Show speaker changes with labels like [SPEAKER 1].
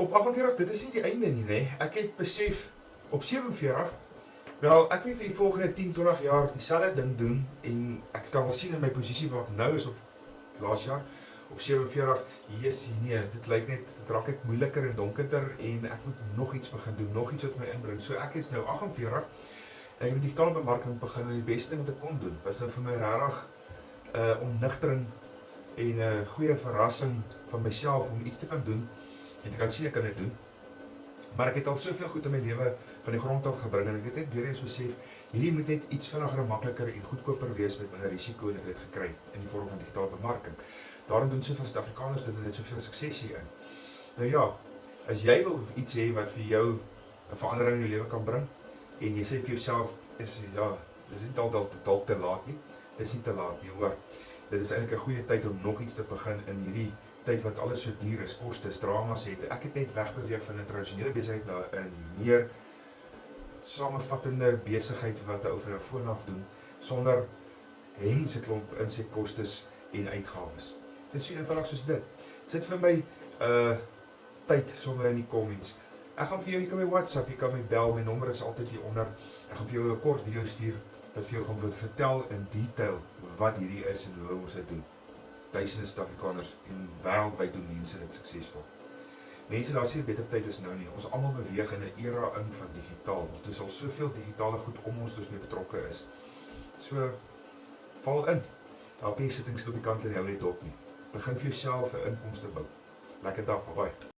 [SPEAKER 1] Op 48, dit is nie die einde nie, nee. Ek het besef, op 47, wel, ek wil vir die volgende 10, 20 jaar dieselfde ding doen, en ek kan wel sien in my posisie wat ek nou is op laas jaar, op 47, nee, dit lyk net, dit raak net moeiliker en donkerder, en ek moet nog iets begin doen, nog iets wat my inbring. So ek is nou 48, en ek het met digitale bemarking begin, en die beste ding wat ek kon doen, was nou vir my rarig onnigtering en 'n goeie verrassing van myself om iets te kan doen en te kan sien ek kan dit doen. Maar ek het al soveel goed in my lewe van die grond af gebring en ek het net weer eens besef, hierdie moet net iets vinniger, makliker en goedkoper wees met minder risiko en ek het dit gekry in die vorm van digitale bemarking. Daarom doen soveel Suid-Afrikaners dit en het soveel sukses hierin. Nou ja, as jy wil iets hê wat vir jou 'n verandering in jou lewe kan bring en jy sê vir jouself, dis nie dalk te laat nie. Dis nie te laat nie, hoor. Dit is eintlik 'n goeie tyd om nog iets te begin in hierdie tyd wat alles so duur is, kostes, dramas het. Ek het net wegbeweeg van 'n tradisionele besigheid na 'n meer samevattende besigheid wat 'n ou van 'n foon af doen sonder hense klomp insetkostes en uitgawes. Dit is so eenvoudig soos dit. Sit vir my tyd sommer in die comments. Ek gaan vir jou, jy kan my WhatsApp, jy kan my bel, my nommer is altyd hier onder. Ek gaan vir jou 'n kort video stuur wat vir jou gaan vertel in detail wat hierdie is en hoe ons dit doen. Duisende Suid-Afrikaners en wêreldwyd doen mense dit suksesvol. Mense, daar is nie 'n beter tyd as nou nie. Ons almal beweeg in 'n era in van digitaal. Ons doen al soveel digitale goed om ons dus mee betrokke is. So, val in. Daar op die sittings op die kant kan jy hou net op nie. Begin vir jouself 'n inkomste bou. Lekker dag, bye bye.